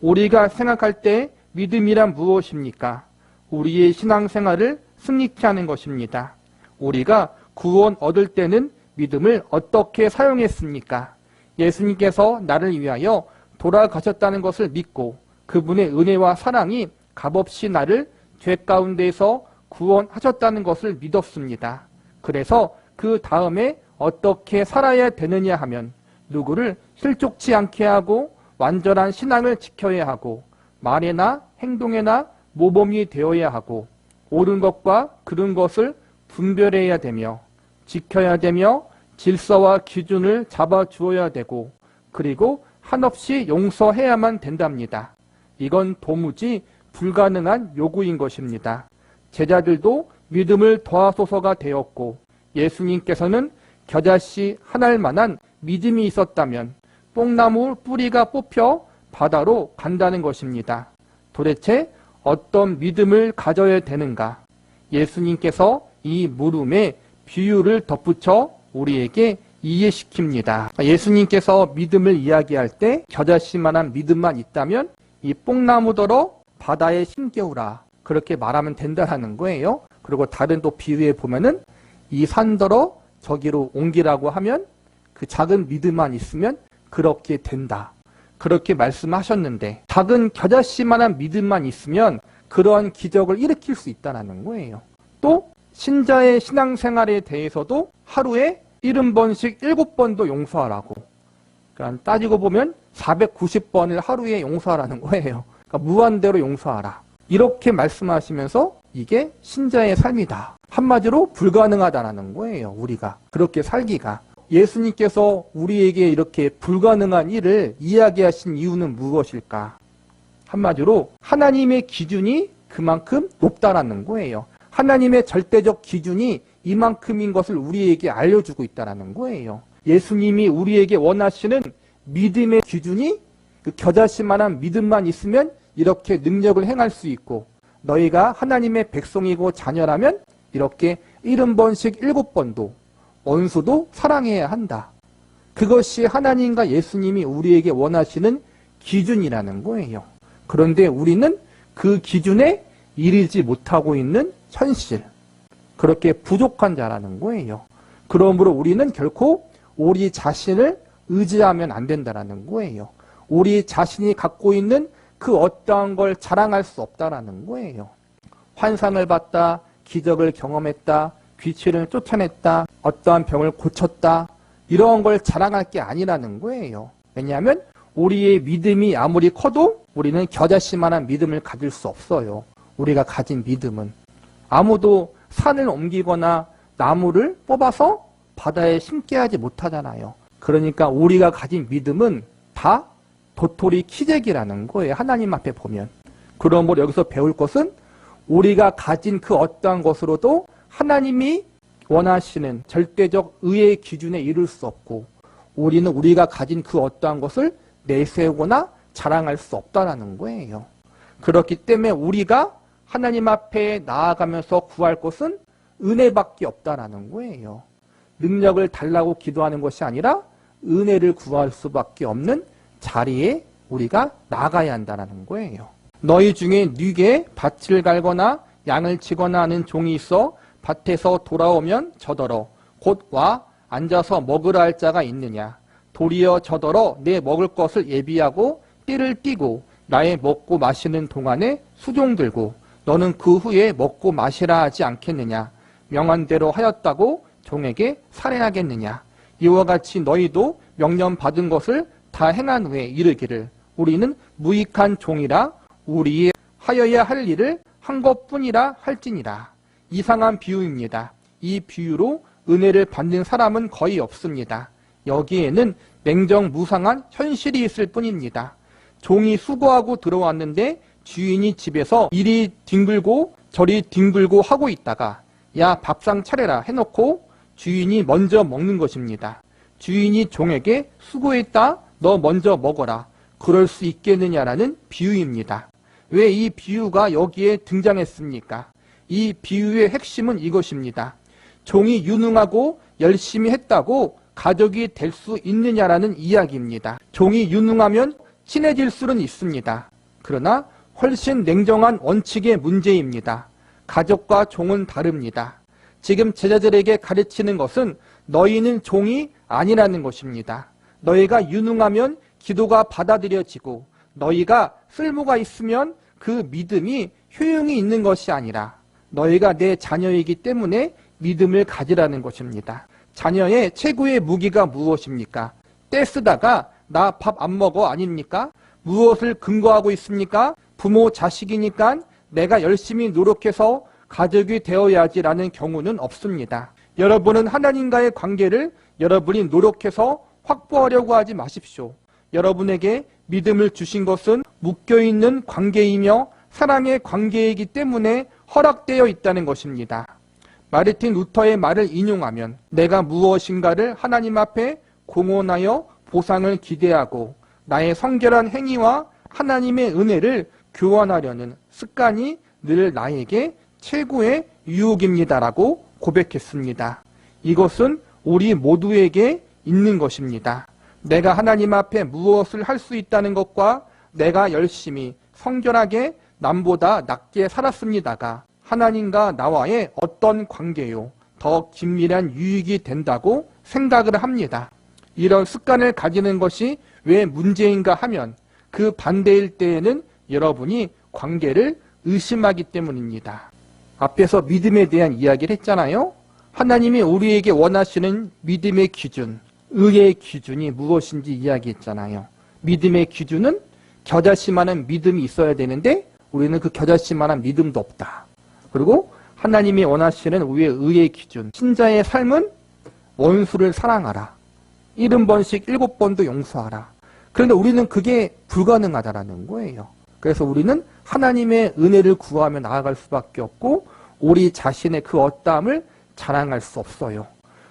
우리가 생각할 때 믿음이란 무엇입니까? 우리의 신앙생활을 승리케 하는 것입니다. 우리가 구원 얻을 때는 믿음을 어떻게 사용했습니까? 예수님께서 나를 위하여 돌아가셨다는 것을 믿고 그분의 은혜와 사랑이 값없이 나를 죄 가운데에서 구원하셨다는 것을 믿었습니다. 그래서 그 다음에 어떻게 살아야 되느냐 하면 누구를 실족치 않게 하고 완전한 신앙을 지켜야 하고 말에나 행동에나 모범이 되어야 하고 옳은 것과 그른 것을 분별해야 되며 지켜야 되며 질서와 기준을 잡아주어야 되고 그리고 한없이 용서해야만 된답니다. 이건 도무지 불가능한 요구인 것입니다. 제자들도 믿음을 더하소서가 되었고 예수님께서는 겨자씨 한 알만한 믿음이 있었다면 뽕나무 뿌리가 뽑혀 바다로 간다는 것입니다. 도대체 어떤 믿음을 가져야 되는가? 예수님께서 이 물음에 비유를 덧붙여 우리에게 이해시킵니다. 예수님께서 믿음을 이야기할 때 겨자씨만한 믿음만 있다면 이 뽕나무더러 바다에 심겨우라 그렇게 말하면 된다는 거예요. 그리고 다른 또 비유에 보면은 이 산더러 저기로 옮기라고 하면 그 작은 믿음만 있으면 그렇게 된다. 그렇게 말씀하셨는데 작은 겨자씨만한 믿음만 있으면 그러한 기적을 일으킬 수 있다는 거예요. 또 신자의 신앙생활에 대해서도 하루에 70번씩 7번도 용서하라고. 그러니까 따지고 보면 490번을 하루에 용서하라는 거예요. 그러니까 무한대로 용서하라. 이렇게 말씀하시면서 이게 신자의 삶이다. 한마디로 불가능하다는 거예요. 우리가 그렇게 살기가. 예수님께서 우리에게 이렇게 불가능한 일을 이야기하신 이유는 무엇일까? 한마디로 하나님의 기준이 그만큼 높다라는 거예요. 하나님의 절대적 기준이 이만큼인 것을 우리에게 알려주고 있다는 거예요. 예수님이 우리에게 원하시는 믿음의 기준이 그 겨자씨만한 믿음만 있으면 이렇게 능력을 행할 수 있고 너희가 하나님의 백성이고 자녀라면 이렇게 70번씩 7번도 원수도 사랑해야 한다. 그것이 하나님과 예수님이 우리에게 원하시는 기준이라는 거예요. 그런데 우리는 그 기준에 이르지 못하고 있는 현실, 그렇게 부족한 자라는 거예요. 그러므로 우리는 결코 우리 자신을 의지하면 안 된다는 거예요. 우리 자신이 갖고 있는 그 어떠한 걸 자랑할 수 없다라는 거예요. 환상을 봤다, 기적을 경험했다, 귀신을 쫓아냈다, 어떠한 병을 고쳤다, 이런 걸 자랑할 게 아니라는 거예요. 왜냐하면 우리의 믿음이 아무리 커도 우리는 겨자씨만한 믿음을 가질 수 없어요. 우리가 가진 믿음은 아무도 산을 옮기거나 나무를 뽑아서 바다에 심게 하지 못하잖아요. 그러니까 우리가 가진 믿음은 다 도토리 키재기라는 거예요. 하나님 앞에 보면. 그러므로 여기서 배울 것은 우리가 가진 그 어떠한 것으로도 하나님이 원하시는 절대적 의의 기준에 이를 수 없고, 우리는 우리가 가진 그 어떠한 것을 내세우거나 자랑할 수 없다는 거예요. 그렇기 때문에 우리가 하나님 앞에 나아가면서 구할 것은 은혜밖에 없다는 거예요. 능력을 달라고 기도하는 것이 아니라 은혜를 구할 수밖에 없는 자리에 우리가 나가야 한다는 거예요. 너희 중에 뉘게 밭을 갈거나 양을 치거나 하는 종이 있어 밭에서 돌아오면 저더러 곧 와 앉아서 먹으라 할 자가 있느냐. 도리어 저더러 내 먹을 것을 예비하고 띠를 띠고 나의 먹고 마시는 동안에 수종 들고 너는 그 후에 먹고 마시라 하지 않겠느냐. 명한 대로 하였다고 종에게 살해하겠느냐. 이와 같이 너희도 명령 받은 것을 다 행한 후에 이르기를 우리는 무익한 종이라 우리의 하여야 할 일을 한 것뿐이라 할지니라. 이상한 비유입니다. 이 비유로 은혜를 받는 사람은 거의 없습니다. 여기에는 냉정무상한 현실이 있을 뿐입니다. 종이 수고하고 들어왔는데 주인이 집에서 이리 뒹굴고 저리 뒹굴고 하고 있다가 야 밥상 차려라 해놓고 주인이 먼저 먹는 것입니다. 주인이 종에게 수고했다 너 먼저 먹어라. 그럴 수 있겠느냐라는 비유입니다. 왜 이 비유가 여기에 등장했습니까? 이 비유의 핵심은 이것입니다. 종이 유능하고 열심히 했다고 가족이 될 수 있느냐라는 이야기입니다. 종이 유능하면 친해질 수는 있습니다. 그러나 훨씬 냉정한 원칙의 문제입니다. 가족과 종은 다릅니다. 지금 제자들에게 가르치는 것은 너희는 종이 아니라는 것입니다. 너희가 유능하면 기도가 받아들여지고 너희가 쓸모가 있으면 그 믿음이 효용이 있는 것이 아니라 너희가 내 자녀이기 때문에 믿음을 가지라는 것입니다. 자녀의 최고의 무기가 무엇입니까? 떼쓰다가 나 밥 안 먹어 아닙니까? 무엇을 근거하고 있습니까? 부모 자식이니까 내가 열심히 노력해서 가족이 되어야지라는 경우는 없습니다. 여러분은 하나님과의 관계를 여러분이 노력해서 확보하려고 하지 마십시오. 여러분에게 믿음을 주신 것은 묶여있는 관계이며 사랑의 관계이기 때문에 허락되어 있다는 것입니다. 마르틴 루터의 말을 인용하면 내가 무엇인가를 하나님 앞에 공헌하여 보상을 기대하고 나의 성결한 행위와 하나님의 은혜를 교환하려는 습관이 늘 나에게 최고의 유혹입니다라고 고백했습니다. 이것은 우리 모두에게 있는 것입니다. 내가 하나님 앞에 무엇을 할 수 있다는 것과 내가 열심히 성결하게 남보다 낮게 살았습니다가 하나님과 나와의 어떤 관계요 더 긴밀한 유익이 된다고 생각을 합니다. 이런 습관을 가지는 것이 왜 문제인가 하면 그 반대일 때에는 여러분이 관계를 의심하기 때문입니다. 앞에서 믿음에 대한 이야기를 했잖아요. 하나님이 우리에게 원하시는 믿음의 기준, 의의 기준이 무엇인지 이야기했잖아요. 믿음의 기준은 겨자씨만한 믿음이 있어야 되는데 우리는 그 겨자씨만한 믿음도 없다. 그리고 하나님이 원하시는 우리의 의의 기준, 신자의 삶은 원수를 사랑하라. 70번씩 7번도 용서하라. 그런데 우리는 그게 불가능하다라는 거예요. 그래서 우리는 하나님의 은혜를 구하며 나아갈 수밖에 없고 우리 자신의 그 어떠함을 자랑할 수 없어요.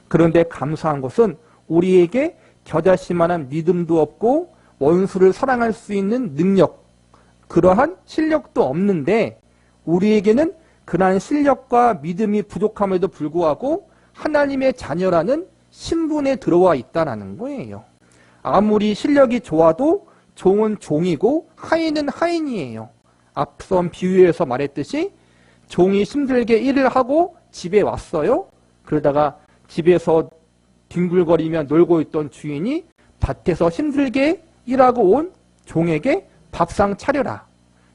그런데 감사한 것은 우리에게 겨자씨만한 믿음도 없고 원수를 사랑할 수 있는 능력, 그러한 실력도 없는데 우리에게는 그러한 실력과 믿음이 부족함에도 불구하고 하나님의 자녀라는 신분에 들어와 있다는 거예요. 아무리 실력이 좋아도 종은 종이고 하인은 하인이에요. 앞선 비유에서 말했듯이 종이 힘들게 일을 하고 집에 왔어요. 그러다가 집에서 뒹굴거리며 놀고 있던 주인이 밭에서 힘들게 일하고 온 종에게 밥상 차려라.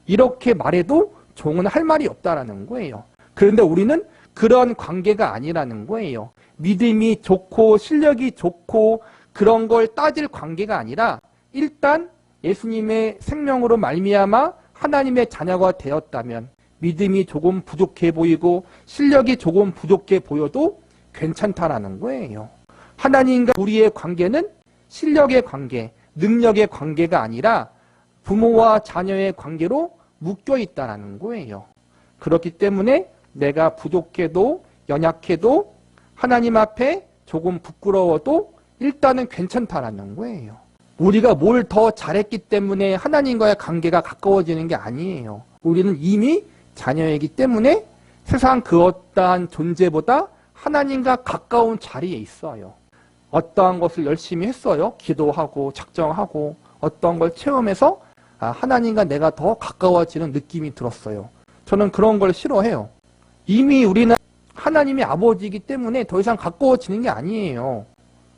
이렇게 말해도 종은 할 말이 없다라는 거예요. 그런데 우리는 그런 관계가 아니라는 거예요. 믿음이 좋고 실력이 좋고 그런 걸 따질 관계가 아니라 일단 예수님의 생명으로 말미암아 하나님의 자녀가 되었다면 믿음이 조금 부족해 보이고 실력이 조금 부족해 보여도 괜찮다라는 거예요. 하나님과 우리의 관계는 실력의 관계, 능력의 관계가 아니라 부모와 자녀의 관계로 묶여 있다라는 거예요. 그렇기 때문에 내가 부족해도 연약해도 하나님 앞에 조금 부끄러워도 일단은 괜찮다라는 거예요. 우리가 뭘 더 잘했기 때문에 하나님과의 관계가 가까워지는 게 아니에요. 우리는 이미 자녀이기 때문에 세상 그 어떠한 존재보다 하나님과 가까운 자리에 있어요. 어떠한 것을 열심히 했어요. 기도하고 작정하고 어떤 걸 체험해서 하나님과 내가 더 가까워지는 느낌이 들었어요. 저는 그런 걸 싫어해요. 이미 우리는 하나님의 아버지이기 때문에 더 이상 가까워지는 게 아니에요.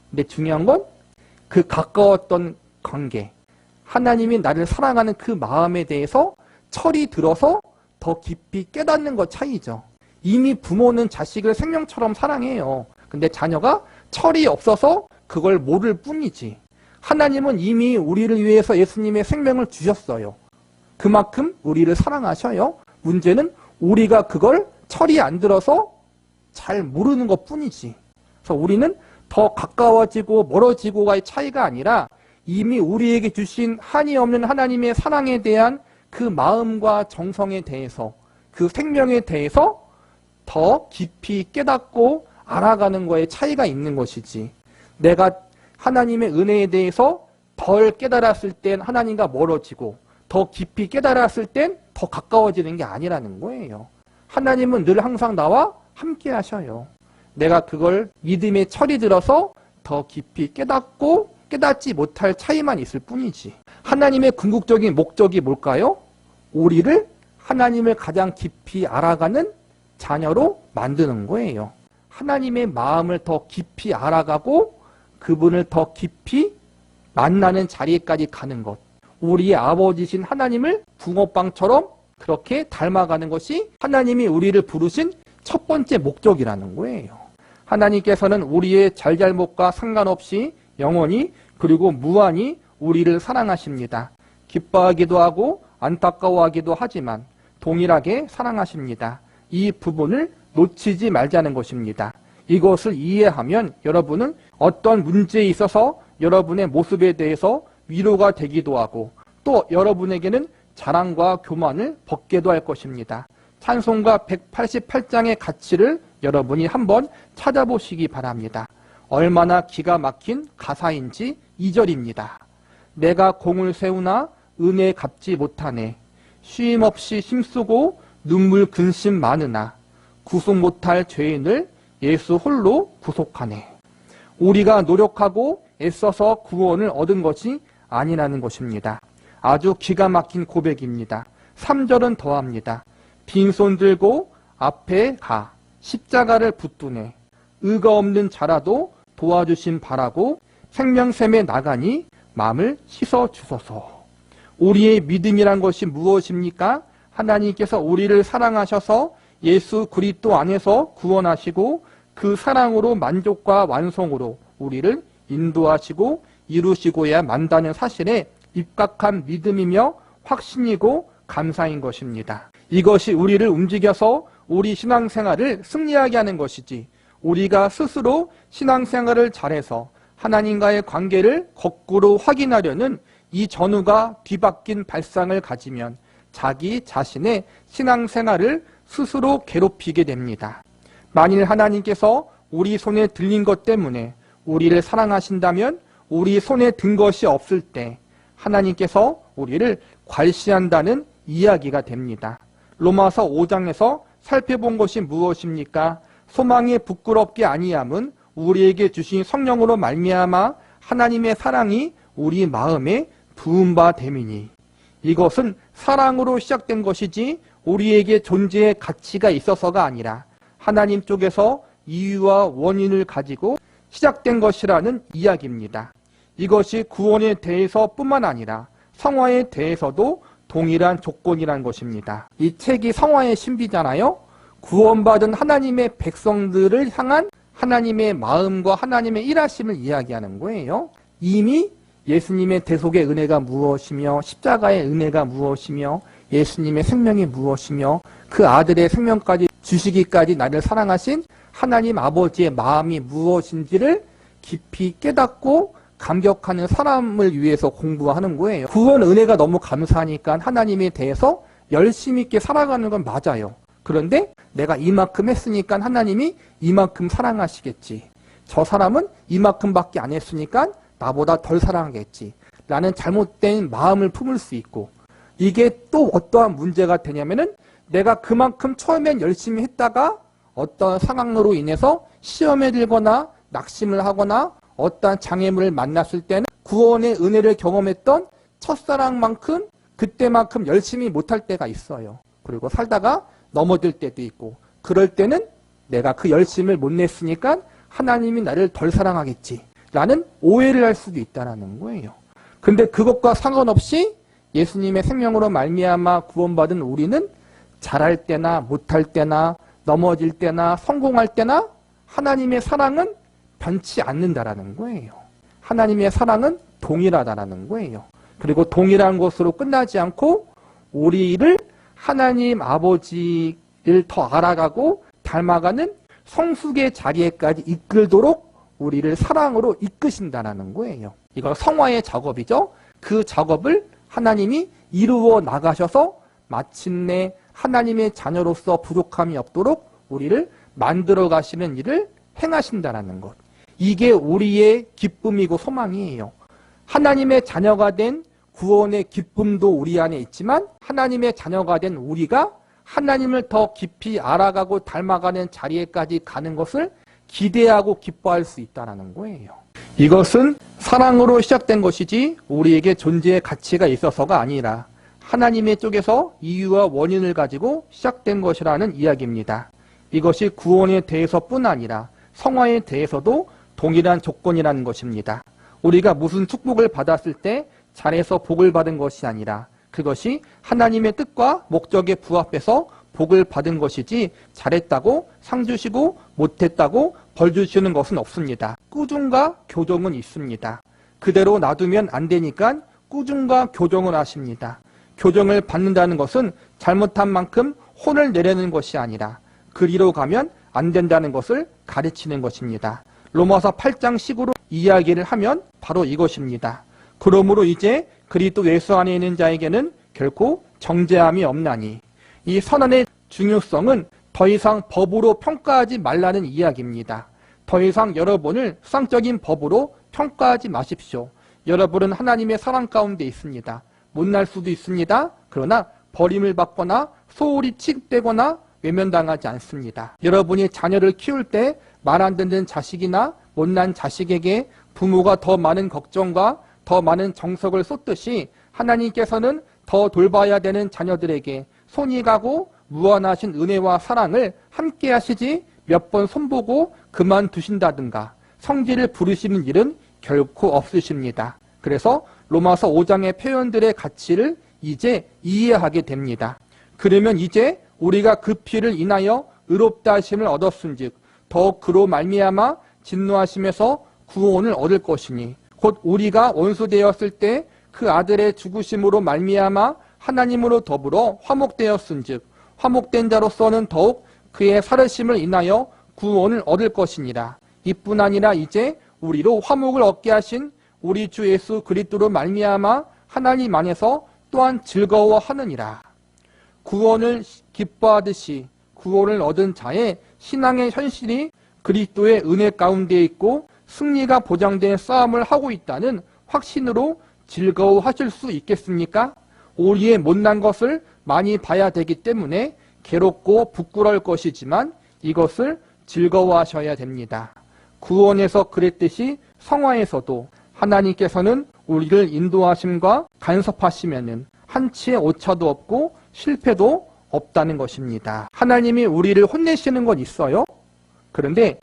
근데 중요한 건 그 가까웠던 관계, 하나님이 나를 사랑하는 그 마음에 대해서 철이 들어서 더 깊이 깨닫는 것 차이죠. 이미 부모는 자식을 생명처럼 사랑해요. 근데 자녀가 철이 없어서 그걸 모를 뿐이지. 하나님은 이미 우리를 위해서 예수님의 생명을 주셨어요. 그만큼 우리를 사랑하셔요. 문제는 우리가 그걸 철이 안 들어서 잘 모르는 것 뿐이지. 그래서 우리는 더 가까워지고 멀어지고가의 차이가 아니라 이미 우리에게 주신 한이 없는 하나님의 사랑에 대한 그 마음과 정성에 대해서 그 생명에 대해서 더 깊이 깨닫고 알아가는 거에 차이가 있는 것이지. 내가 하나님의 은혜에 대해서 덜 깨달았을 땐 하나님과 멀어지고 더 깊이 깨달았을 땐 더 가까워지는 게 아니라는 거예요. 하나님은 늘 항상 나와 함께 하셔요. 내가 그걸 믿음의 철이 들어서 더 깊이 깨닫고 깨닫지 못할 차이만 있을 뿐이지. 하나님의 궁극적인 목적이 뭘까요? 우리를 하나님을 가장 깊이 알아가는 자녀로 만드는 거예요. 하나님의 마음을 더 깊이 알아가고 그분을 더 깊이 만나는 자리에까지 가는 것. 우리의 아버지신 하나님을 붕어빵처럼 그렇게 닮아가는 것이 하나님이 우리를 부르신 첫 번째 목적이라는 거예요. 하나님께서는 우리의 잘잘못과 상관없이 영원히 그리고 무한히 우리를 사랑하십니다. 기뻐하기도 하고 안타까워하기도 하지만 동일하게 사랑하십니다. 이 부분을 놓치지 말자는 것입니다. 이것을 이해하면 여러분은 어떤 문제에 있어서 여러분의 모습에 대해서 위로가 되기도 하고 또 여러분에게는 자랑과 교만을 벗게도 할 것입니다. 찬송가 188장의 가치를 여러분이 한번 찾아보시기 바랍니다. 얼마나 기가 막힌 가사인지 2절입니다. 내가 공을 세우나 은혜 갚지 못하네. 쉼없이 힘쓰고 눈물 근심 많으나 구속 못할 죄인을 예수 홀로 구속하네. 우리가 노력하고 애써서 구원을 얻은 것이 아니라는 것입니다. 아주 기가 막힌 고백입니다. 3절은 더합니다. 빈손 들고 앞에 가 십자가를 붙드네. 의가 없는 자라도 도와주심 바라고 생명샘에 나가니 마음을 씻어 주소서. 우리의 믿음이란 것이 무엇입니까? 하나님께서 우리를 사랑하셔서 예수 그리스도 안에서 구원하시고 그 사랑으로 만족과 완성으로 우리를 인도하시고 이루시고야 만다는 사실에 입각한 믿음이며 확신이고 감사인 것입니다. 이것이 우리를 움직여서 우리 신앙생활을 승리하게 하는 것이지 우리가 스스로 신앙생활을 잘해서 하나님과의 관계를 거꾸로 확인하려는 이 전후가 뒤바뀐 발상을 가지면 자기 자신의 신앙생활을 스스로 괴롭히게 됩니다. 만일 하나님께서 우리 손에 들린 것 때문에 우리를 사랑하신다면 우리 손에 든 것이 없을 때 하나님께서 우리를 괄시한다는 이야기가 됩니다. 로마서 5장에서 살펴본 것이 무엇입니까? 소망이 부끄럽게 아니함은 우리에게 주신 성령으로 말미암아 하나님의 사랑이 우리 마음에 부은 바 됨이니 이것은 사랑으로 시작된 것이지 우리에게 존재의 가치가 있어서가 아니라 하나님 쪽에서 이유와 원인을 가지고 시작된 것이라는 이야기입니다. 이것이 구원에 대해서뿐만 아니라 성화에 대해서도 동일한 조건이라는 것입니다. 이 책이 성화의 신비잖아요. 구원받은 하나님의 백성들을 향한 하나님의 마음과 하나님의 일하심을 이야기하는 거예요. 이미 예수님의 대속의 은혜가 무엇이며 십자가의 은혜가 무엇이며 예수님의 생명이 무엇이며 그 아들의 생명까지 주시기까지 나를 사랑하신 하나님 아버지의 마음이 무엇인지를 깊이 깨닫고 감격하는 사람을 위해서 공부하는 거예요. 구원 은혜가 너무 감사하니까 하나님에 대해서 열심히 있게 살아가는 건 맞아요. 그런데 내가 이만큼 했으니까 하나님이 이만큼 사랑하시겠지. 저 사람은 이만큼밖에 안 했으니까 나보다 덜 사랑하겠지. 라는 잘못된 마음을 품을 수 있고, 이게 또 어떠한 문제가 되냐면은 내가 그만큼 처음엔 열심히 했다가 어떤 상황으로 인해서 시험에 들거나 낙심을 하거나 어떠한 장애물을 만났을 때는 구원의 은혜를 경험했던 첫사랑만큼 그때만큼 열심히 못할 때가 있어요. 그리고 살다가 넘어질 때도 있고, 그럴 때는 내가 그 열심을 못 냈으니까 하나님이 나를 덜 사랑하겠지 라는 오해를 할 수도 있다는 거예요. 근데 그것과 상관없이 예수님의 생명으로 말미암아 구원받은 우리는 잘할 때나 못할 때나 넘어질 때나 성공할 때나 하나님의 사랑은 변치 않는다라는 거예요. 하나님의 사랑은 동일하다라는 거예요. 그리고 동일한 것으로 끝나지 않고 우리를 하나님 아버지를 더 알아가고 닮아가는 성숙의 자리에까지 이끌도록 우리를 사랑으로 이끄신다는 거예요. 이거 성화의 작업이죠. 그 작업을 하나님이 이루어 나가셔서 마침내 하나님의 자녀로서 부족함이 없도록 우리를 만들어 가시는 일을 행하신다는 것. 이게 우리의 기쁨이고 소망이에요. 하나님의 자녀가 된 구원의 기쁨도 우리 안에 있지만 하나님의 자녀가 된 우리가 하나님을 더 깊이 알아가고 닮아가는 자리에까지 가는 것을 기대하고 기뻐할 수 있다는 거예요. 이것은 사랑으로 시작된 것이지 우리에게 존재의 가치가 있어서가 아니라 하나님의 쪽에서 이유와 원인을 가지고 시작된 것이라는 이야기입니다. 이것이 구원에 대해서뿐 아니라 성화에 대해서도 동일한 조건이라는 것입니다. 우리가 무슨 축복을 받았을 때 잘해서 복을 받은 것이 아니라 그것이 하나님의 뜻과 목적에 부합해서 복을 받은 것이지 잘했다고 상 주시고 못했다고 벌 주시는 것은 없습니다. 꾸중과 교정은 있습니다. 그대로 놔두면 안 되니까 꾸중과 교정을 하십니다. 교정을 받는다는 것은 잘못한 만큼 혼을 내려는 것이 아니라 그리로 가면 안 된다는 것을 가르치는 것입니다. 로마서 8장 10으로 이야기를 하면 바로 이것입니다. 그러므로 이제 그리스도 예수 안에 있는 자에게는 결코 정죄함이 없나니. 이 선언의 중요성은 더 이상 법으로 평가하지 말라는 이야기입니다. 더 이상 여러분을 수상적인 법으로 평가하지 마십시오. 여러분은 하나님의 사랑 가운데 있습니다. 못날 수도 있습니다. 그러나 버림을 받거나 소홀히 취급되거나 외면당하지 않습니다. 여러분이 자녀를 키울 때 말 안 듣는 자식이나 못난 자식에게 부모가 더 많은 걱정과 더 많은 정석을 쏟듯이 하나님께서는 더 돌봐야 되는 자녀들에게 손이 가고 무한하신 은혜와 사랑을 함께 하시지 몇 번 손보고 그만두신다든가 성질을 부르시는 일은 결코 없으십니다. 그래서 로마서 5장의 표현들의 가치를 이제 이해하게 됩니다. 그러면 이제 우리가 그 피를 인하여 의롭다 하심을 얻었은즉 더욱 그로 말미암아 진노하심에서 구원을 얻을 것이니 곧 우리가 원수되었을 때 그 아들의 죽으심으로 말미암아 하나님으로 더불어 화목되었은즉 화목된 자로서는 더욱 그의 살으심을 인하여 구원을 얻을 것이니라. 이뿐 아니라 이제 우리로 화목을 얻게 하신 우리 주 예수 그리스도로 말미암아 하나님 안에서 또한 즐거워하느니라. 구원을 기뻐하듯이 구원을 얻은 자의 신앙의 현실이 그리스도의 은혜 가운데 있고 승리가 보장된 싸움을 하고 있다는 확신으로 즐거워하실 수 있겠습니까? 우리의 못난 것을 많이 봐야 되기 때문에 괴롭고 부끄러울 것이지만 이것을 즐거워하셔야 됩니다. 구원에서 그랬듯이 성화에서도 하나님께서는 우리를 인도하심과 간섭하시면은 한치의 오차도 없고 실패도 없다는 것입니다. 하나님이 우리를 혼내시는 건 있어요. 그런데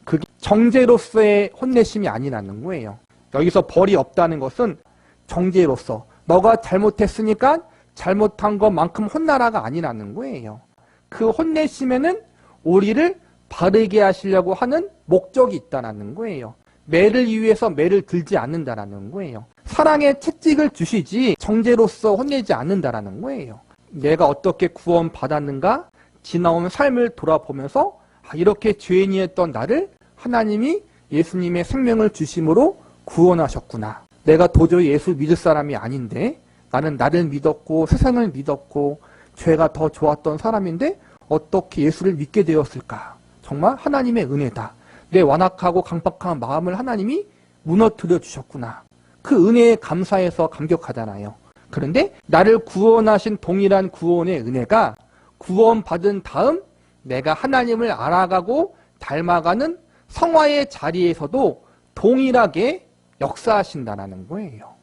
그게 정죄로서의 혼내심이 아니라는 거예요. 여기서 벌이 없다는 것은 정죄로서 너가 잘못했으니까 잘못한 것만큼 혼나라가 아니라는 거예요. 그 혼내심에는 우리를 바르게 하시려고 하는 목적이 있다는 거예요. 매를 위해서 매를 들지 않는다라는 거예요. 사랑의 채찍을 주시지 정죄로서 혼내지 않는다라는 거예요. 내가 어떻게 구원받았는가 지나온 삶을 돌아보면서 이렇게 죄인이었던 나를 하나님이 예수님의 생명을 주심으로 구원하셨구나. 내가 도저히 예수 믿을 사람이 아닌데 나는 나를 믿었고 세상을 믿었고 죄가 더 좋았던 사람인데 어떻게 예수를 믿게 되었을까? 정말 하나님의 은혜다. 내 완악하고 강박한 마음을 하나님이 무너뜨려 주셨구나. 그 은혜에 감사해서 감격하잖아요. 그런데 나를 구원하신 동일한 구원의 은혜가 구원받은 다음 내가 하나님을 알아가고 닮아가는 성화의 자리에서도 동일하게 역사하신다는 거예요.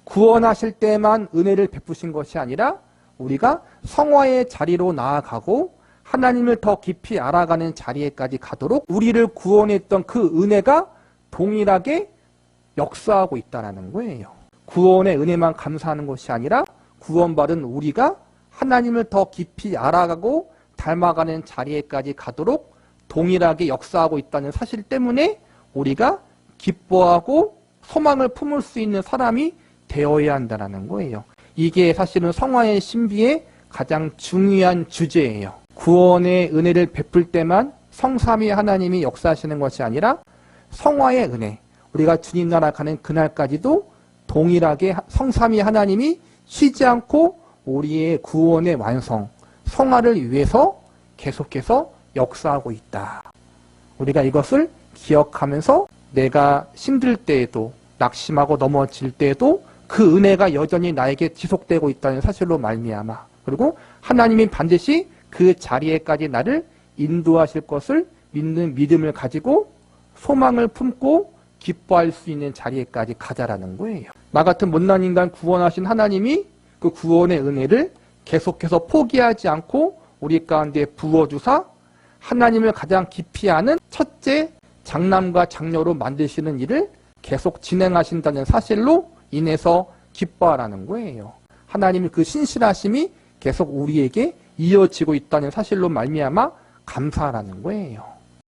구원하실 때만 은혜를 베푸신 것이 아니라 우리가 성화의 자리로 나아가고 하나님을 더 깊이 알아가는 자리에까지 가도록 우리를 구원했던 그 은혜가 동일하게 역사하고 있다는 거예요. 구원의 은혜만 감사하는 것이 아니라 구원받은 우리가 하나님을 더 깊이 알아가고 닮아가는 자리에까지 가도록 동일하게 역사하고 있다는 사실 때문에 우리가 기뻐하고 소망을 품을 수 있는 사람이 되어야 한다는 거예요. 이게 사실은 성화의 신비의 가장 중요한 주제예요. 구원의 은혜를 베풀 때만 성삼위 하나님이 역사하시는 것이 아니라 성화의 은혜, 우리가 주님 나라 가는 그날까지도 동일하게 성삼위 하나님이 쉬지 않고 우리의 구원의 완성, 성화를 위해서 계속해서 역사하고 있다. 우리가 이것을 기억하면서 내가 힘들 때에도 낙심하고 넘어질 때에도 그 은혜가 여전히 나에게 지속되고 있다는 사실로 말미암아 그리고 하나님이 반드시 그 자리에까지 나를 인도하실 것을 믿는 믿음을 가지고 소망을 품고 기뻐할 수 있는 자리에까지 가자라는 거예요. 나 같은 못난 인간 구원하신 하나님이 그 구원의 은혜를 계속해서 포기하지 않고 우리 가운데 부어주사 하나님을 가장 깊이 아는 첫째 장남과 장녀로 만드시는 일을 계속 진행하신다는 사실로 인해서 기뻐하라는 거예요. 하나님의 그 신실하심이 계속 우리에게 이어지고 있다는 사실로 말미암아 감사하라는 거예요.